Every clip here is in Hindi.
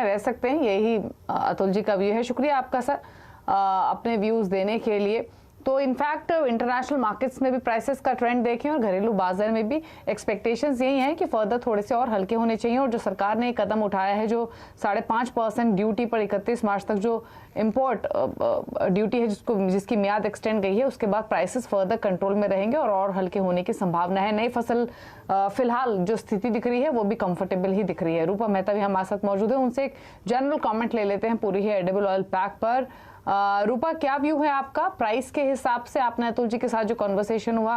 में रह सकते हैं, यही अतुल जी का व्यू है। शुक्रिया आपका सर अपने व्यूज़ देने के लिए। तो इनफैक्ट इंटरनेशनल मार्केट्स में भी प्राइसेस का ट्रेंड देखें और घरेलू बाजार में भी एक्सपेक्टेशंस यही हैं कि फर्दर थोड़े से और हल्के होने चाहिए। और जो सरकार ने कदम उठाया है, जो 5.5% ड्यूटी पर 31 मार्च तक जो इम्पोर्ट ड्यूटी है जिसकी मियाद एक्सटेंड गई है, उसके बाद प्राइसेस फर्दर कंट्रोल में रहेंगे और हल्के होने की संभावना है। नई फसल फिलहाल जो स्थिति दिख रही है वो भी कंफर्टेबल ही दिख रही है। रूपा मेहता भी हमारे साथ मौजूद है, उनसे एक जनरल कॉमेंट ले लेते हैं पूरी ही एडिबल ऑयल पैक पर। रूपा, क्या व्यू है आपका प्राइस के हिसाब से? आपने अतुल जी के साथ जो कॉन्वर्सेशन हुआ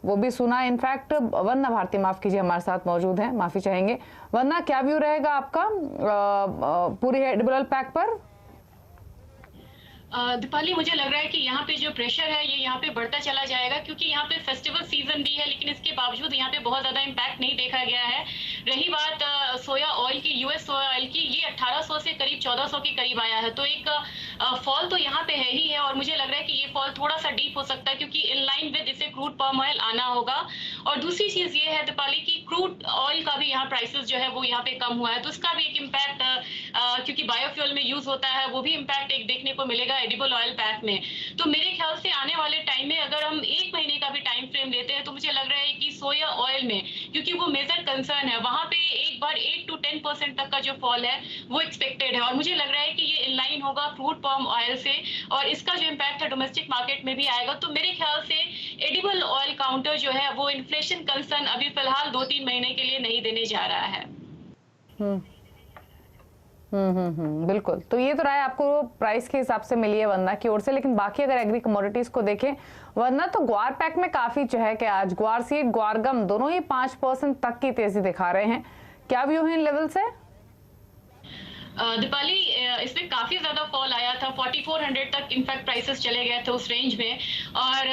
वो भी सुना। इनफैक्ट वरना भारती, माफ कीजिए, हमारे साथ मौजूद हैं, माफी चाहेंगे। वरना क्या व्यू रहेगा आपका पूरी एडिबल ऑयल पैक पर? दीपाली, मुझे लग रहा है कि यहाँ पे जो प्रेशर है ये यहाँ पे बढ़ता चला जाएगा, क्योंकि यहाँ पे फेस्टिवल सीजन भी है, लेकिन इसके बावजूद यहाँ पे बहुत ज्यादा इम्पैक्ट नहीं देखा गया है। रही बात सोया ऑयल की, यूएस सोया ऑयल की, ये 1800 से करीब 1400 के करीब आया है, तो एक फॉल तो यहाँ पे है ही है। और मुझे लग रहा है कि ये फॉल थोड़ा सा डीप हो सकता है, क्योंकि इन लाइन विद इसे क्रूड पाम ऑयल आना होगा। और दूसरी चीज ये है दीपाली की क्रूड ऑयल का भी यहाँ प्राइसेस जो है वो यहाँ पे कम हुआ है, तो उसका भी एक इम्पैक्ट, क्योंकि बायोफ्यूल में यूज होता है, वो भी इम्पैक्ट एक देखने को मिलेगा एडिबल ऑयल पैक में। तो मेरे ख्याल से आने वाले टाइम में अगर हम 1 महीने का भी टाइम फ्रेम लेते हैं, तो मुझे लग रहा है कि सोया ऑयल में, क्योंकि वो मेजर कंसर्न है, वहां पे एक बार 8 to 10% तक का जो फॉल है वो एक्सपेक्टेड है। और मुझे लग रहा है कि ये इनलाइन होगा क्रूड पाम ऑयल से, और इसका जो इम्पैक्ट है डोमेस्टिक मार्केट में भी आएगा। तो मेरे ख्याल से एडिबल ऑयल काउंटर जो है वो इन्फ्लेशन कंसर्न अभी फिलहाल 2-3 महीने के लिए नहीं देने जा रहा है। बिल्कुल। तो ये तो राय आपको प्राइस के हिसाब से मिली है वंदना की ओर से, लेकिन बाकी अगर एग्री कमोडिटीज को देखें वंदना, तो ग्वार पैक में काफी चहक है आज। ग्वार सीड, ग्वार गम दोनों ही 5% तक की तेजी दिखा रहे हैं। क्या व्यू है इन लेवल से? दीपाली, इसमें काफी ज्यादा फॉल आया था, 4400 तक इनफैक्ट प्राइसेस चले गए थे उस रेंज में। और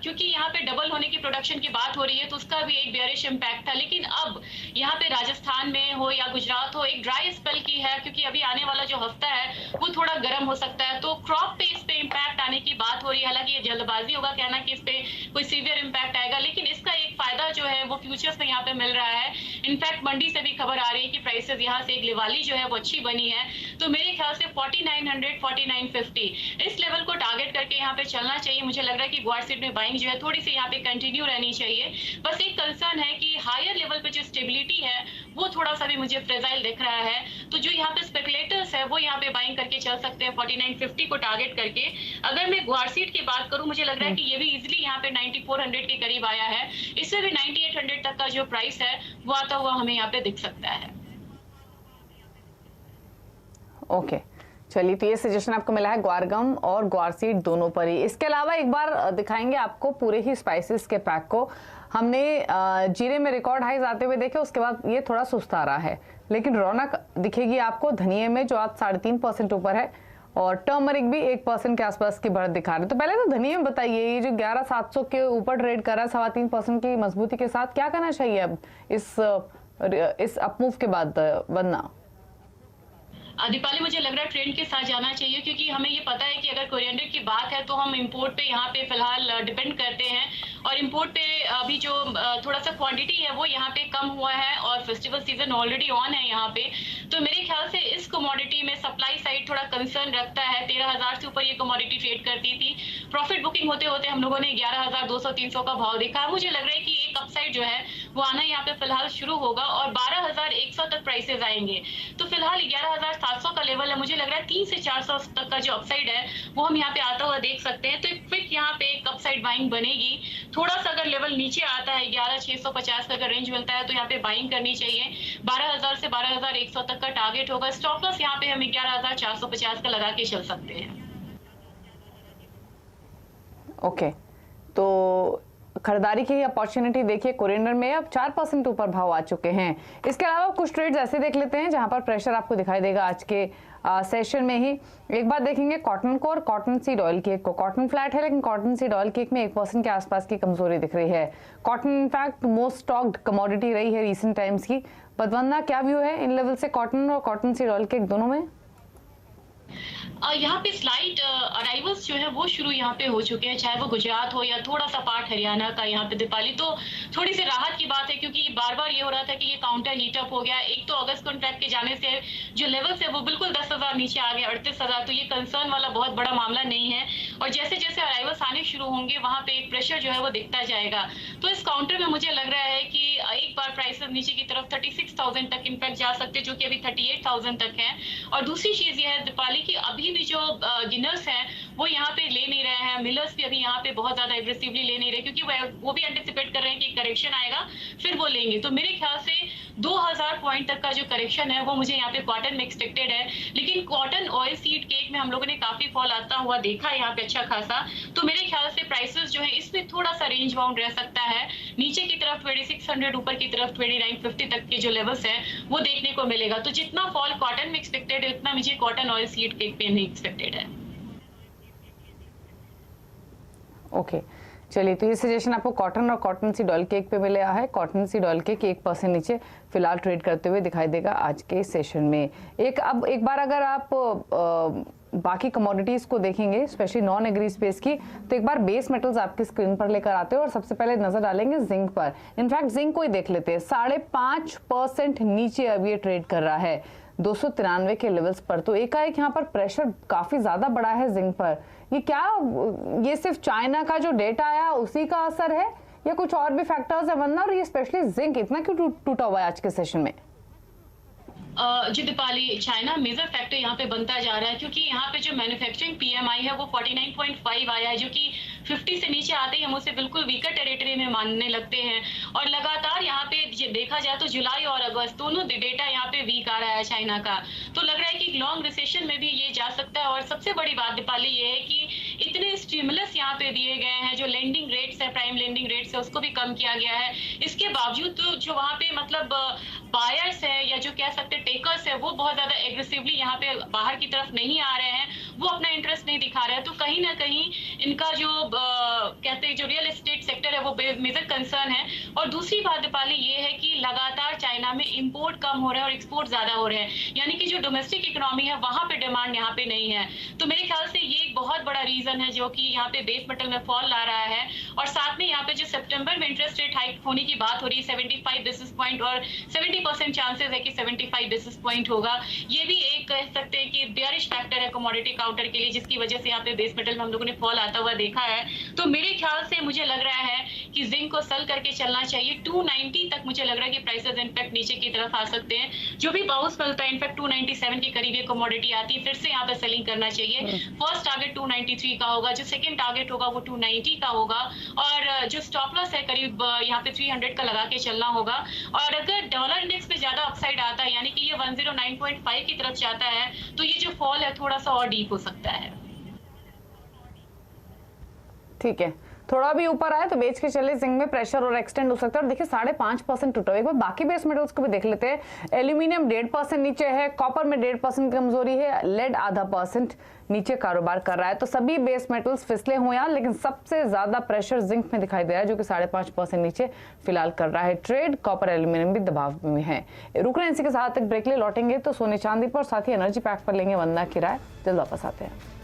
क्योंकि यहाँ पे डबल होने की प्रोडक्शन की बात हो रही है, तो उसका भी एक बेयरिश इम्पैक्ट था। लेकिन अब यहाँ पे राजस्थान में हो या गुजरात हो, एक ड्राई स्पेल की है, क्योंकि अभी आने वाला जो हफ्ता है वो थोड़ा गर्म हो सकता है, तो क्रॉप पे इस पे इम्पैक्ट आने की बात हो रही है। हालांकि ये जल्दबाजी होगा कहना कि इस पे कोई सीवियर इम्पैक्ट आएगा, लेकिन इसका एक फायदा जो है वो फ्यूचर्स में यहाँ पे मिल रहा है। इनफैक्ट मंडी से भी खबर आ रही है कि प्राइसेस यहाँ से एक लिवाली जो है वो अच्छी बनी है। तो मेरे ख्याल से 4900 4950 इस लेवल को टारगेट करके यहाँ पे चलना चाहिए। मुझे लग रहा है कि ग्वार सीड में बाइंग जो है थोड़ी सी यहाँ पे कंटिन्यू रहनी चाहिए। बस एक कंसर्न है कि हायर लेवल पे जो स्टेबिलिटी है वो थोड़ा सा भी मुझे फ्रेजाइल दिख रहा है, तो जो यहाँ पे स्पेकुलेटर्स है वो यहाँ पे बाइंग करके चल सकते हैं 4950 को टारगेट करके। अगर मैं ग्वार सीड की बात करूं, मुझे लग रहा है कि ये भी इजिली यहाँ पे 9400 के करीब आया है, इससे भी 9800 तक का जो प्राइस है वो आता हुआ हमें यहाँ पे दिख सकता है। ओके, चलिए, तो ये सजेशन आपको मिला है ग्वारगम और ग्वार सीड दोनों पर ही। इसके अलावा एक बार दिखाएंगे आपको पूरे ही स्पाइसेस के पैक को। हमने जीरे में रिकॉर्ड हाइज आते हुए देखे, उसके बाद ये थोड़ा सुस्ता रहा है, लेकिन रौनक दिखेगी आपको धनिये में जो आज 3.5% ऊपर है, और टर्मरिक भी 1% के आसपास की बढ़त दिखा रहे हैं। तो पहले तो धनिये में बताइए, ये जो 11700 के ऊपर ट्रेड कर रहा है 3.25% की मजबूती के साथ, क्या करना चाहिए अब इस अपमूव के बाद? वरना दीपाली, मुझे लग रहा है ट्रेंड के साथ जाना चाहिए, क्योंकि हमें ये पता है कि अगर कोरिएंडर की बात है तो हम इंपोर्ट पे यहाँ पे फिलहाल डिपेंड करते हैं, और इंपोर्ट पे अभी जो थोड़ा सा क्वांटिटी है वो यहाँ पे कम हुआ है, और फेस्टिवल सीजन ऑलरेडी ऑन है यहाँ पे। तो मेरे ख्याल से इस कमोडिटी में सप्लाई साइड थोड़ा कंसर्न रखता है। 13,000 से ऊपर ये कमोडिटी ट्रेड करती थी, प्रॉफिट बुकिंग होते होते हम लोगों ने 11,200-300 का भाव देखा। मुझे लग रहा है कि एक अपसाइड जो है वो आना यहाँ पे फिलहाल शुरू होगा, और 12,100 तक प्राइसेस आएंगे। तो फिलहाल 11,700 का लेवल है, मुझे लग रहा है 300 से 400 तक का जो अपसाइड है वो हम यहाँ पे आता हुआ देख सकते हैं। तो एक क्विक यहाँ पे एक अपसाइड बाइंग बनेगी। थोड़ा सा अगर लेवल नीचे आता है 11,650 का अगर रेंज मिलता है तो यहाँ पे बाइंग करनी चाहिए। 12,000 से 12,100 तक का टारगेट होगा। स्टॉप लॉस यहाँ पे हम 11,450 का लगा के चल सकते हैं। ओके, तो खरीदारी की अपॉर्चुनिटी देखिए कोरिएंडर में अब 4% ऊपर भाव आ चुके हैं। इसके अलावा कुछ ट्रेड्स ऐसे देख लेते हैं जहां पर प्रेशर आपको दिखाई देगा आज के सेशन में ही। एक बात देखेंगे कॉटन को और कॉटन सीड ऑयल केक को। कॉटन फ्लैट है, लेकिन कॉटन सीड ऑयल केक में 1% के आसपास की कमजोरी दिख रही है। Cotton in fact most stocked commodity रही है रीसेंट टाइम्स की। बदवंदा, क्या व्यू है इन लेवल से कॉटन और कॉटन सीड ऑयल केक दोनों में? यहाँ पे स्लाइट अराइवल्स जो है वो शुरू यहाँ पे हो चुके हैं, चाहे वो गुजरात हो या थोड़ा सा पार्ट हरियाणा का यहाँ पे दीपाली, तो थोड़ी सी राहत की बात है क्योंकि बार बार ये हो रहा था कि ये काउंटर हीट अप हो गया। एक तो अगस्त कॉन्ट्रैक्ट के जाने से जो लेवल्स है वो बिल्कुल 10,000 नीचे आ गया, 38,000, तो ये कंसर्न वाला बहुत बड़ा मामला नहीं है। और जैसे जैसे अराइवल्स आने शुरू होंगे वहां पे एक प्रेशर जो है वो दिखता जाएगा। तो इस काउंटर में मुझे लग रहा है कि एक बार प्राइसेस नीचे की तरफ 36,000 तक इनफैक्ट जा सकते, जो कि अभी 38,000 तक है। और दूसरी चीज ये है दीपाली की अभी भी जो गिनर्स हैं वो यहाँ पे ले नहीं रहे हैं, मिलर्स भी अभी यहाँ पे बहुत ज्यादा एग्रेसिवली ले नहीं रहे, क्योंकि वो भी एंटिसिपेट कर रहे हैं कि करेक्शन आएगा फिर वो लेंगे। तो मेरे ख्याल से 2000 पॉइंट तक का जो करेक्शन है वो मुझे यहाँ पे कॉटन में एक्सपेक्टेड है। लेकिन कॉटन ऑयल सीड केक में हम लोगों ने काफी फॉल आता हुआ देखा है यहाँ पे अच्छा खासा, तो मेरे ख्याल से प्राइसेस जो है इसमें थोड़ा सा रेंज बाउंड रह सकता है। नीचे की तरफ 2600, ऊपर की तरफ 2950 तक के जो लेवल्स हैं वो देखने को मिलेगा। तो जितना फॉल कॉटन में एक्सपेक्टेड है उतना मुझे कॉटन ऑयल सीड केक पे नहीं एक्सपेक्टेड है। ओके चलिए, तो ये सजेशन आपको कॉटन और कॉटन सीड ऑयल केक पे मिला है। कॉटन सीड ऑयल केक 1% नीचे फिलहाल ट्रेड करते हुए दिखाई देगा आज के सेशन में। अब एक बार अगर आप बाकी कमोडिटीज को देखेंगे, स्पेशली नॉन एग्री स्पेस की, तो एक बार बेस मेटल्स आपकी स्क्रीन पर लेकर आते हैं और सबसे पहले नजर डालेंगे जिंक पर। इनफैक्ट जिंक को ही देख लेते हैं, 5.5% नीचे अब ये ट्रेड कर रहा है 293 के लेवल्स पर। तो एकाएक यहाँ पर प्रेशर काफी ज्यादा बढ़ा है जिंक पर। ये क्या, ये सिर्फ चाइना का जो डेटा आया उसी का असर है या कुछ और भी फैक्टर्स है वरना? और ये स्पेशली जिंक इतना क्यों टूटा हुआ है आज के सेशन में? जी दीपाली, चाइना मेजर फैक्टर यहाँ पे बनता जा रहा है क्योंकि यहाँ पे जो मैन्युफैक्चरिंग पीएमआई है वो 49.5 आया है, जो कि 50 से नीचे आते ही हम उसे बिल्कुल वीकर टेरिटरी में मानने लगते हैं। और लगातार यहाँ पे देखा जाए तो जुलाई और अगस्त दोनों डेटा यहाँ पे वीक आ रहा है चाइना का, तो लग रहा है कि लॉन्ग रिसेशन में भी ये जा सकता है। और सबसे बड़ी बात दीपाली ये है कि इतने स्टिमुलस यहाँ पे दिए गए हैं, जो लेंडिंग रेट्स है, प्राइम लेंडिंग रेट्स है, उसको भी कम किया गया है। इसके बावजूद तो जो वहाँ पे मतलब बायर्स है या जो कह सकते टेकर्स है वो बहुत ज्यादा एग्रेसिवली यहाँ पे बाहर की तरफ नहीं आ रहे हैं, वो अपना इंटरेस्ट नहीं दिखा रहे हैं। तो कहीं ना कहीं इनका जो कहते हैं जो रियल एस्टेट सेक्टर है वो मेजर कंसर्न है। और दूसरी बात दीपाली ये है कि लगातार चाइना में इंपोर्ट कम हो रहा है और एक्सपोर्ट ज्यादा हो रहे हैं, यानी कि जो डोमेस्टिक इकोनॉमी है वहां पे डिमांड यहाँ पे नहीं है। तो मेरे ख्याल से ये एक बहुत बड़ा रीजन है जो कि यहाँ पे बेस मेटल में फॉल ला रहा है। और साथ में यहाँ पे जो सितंबर में इंटरेस्ट रेट हाइक होने की बात हो रही है 75 बेसिस पॉइंट, और 70% चांसेस है कि 75 बेसिस पॉइंट होगा। ये भी एक कह सकते हैं कि बेयरिश फैक्टर है कमोडिटी काउंटर के लिए, जिसकी वजह से यहाँ पे बेस मेटल में हम लोगों ने फॉल आता हुआ देखा है। तो मेरे ख्याल से मुझे लग रहा है कि जिंक को सेल करके चलना चाहिए। 290 तक मुझे लग रहा है कि प्राइसेस इनफैक्ट नीचे की तरफ आ सकते हैं, जो भी बाउंस मिलता है इनफैक्ट 297 के करीब ये कमोडिटी आती है, फिर से यहाँ पे सेलिंग करना चाहिए। फर्स्ट टारगेट 293 का होगा, जो सेकंड टारगेट होगा वो 290 का होगा, और जो स्टॉप लॉस है करीब यहाँ पे 300 का लगा के चलना होगा। और अगर डॉलर इंडेक्स में ज्यादा अपसाइड आता है, यानी कि ये 109.5 की तरफ जाता है, तो ये जो फॉल है थोड़ा सा और डीप हो सकता है। ठीक है, थोड़ा भी ऊपर आए तो बेच के चले, जिंक में प्रेशर और एक्सटेंड हो सकता है। और देखिए 5.5% टूटा हुआ। एक बार बाकी बेस मेटल्स को भी देख लेते हैं। एल्यूमिनियम 1.5% नीचे है, कॉपर में 1.5% कमजोरी है, लेड 0.5% नीचे कारोबार कर रहा है। तो सभी बेस मेटल्स फिसले हुए हैं, लेकिन सबसे ज्यादा प्रेशर जिंक में दिखाई दे रहा है, जो कि 5.5% नीचे फिलहाल कर रहा है ट्रेड। कॉपर एल्यूमिनियम भी दबाव में है। रुक रहे हैं, इसी के साथ एक ब्रेक ले, लौटेंगे तो सोने चांदी पर, साथ ही एनर्जी पैक पर लेंगे वंदना की राय। जल्द वापस आते हैं।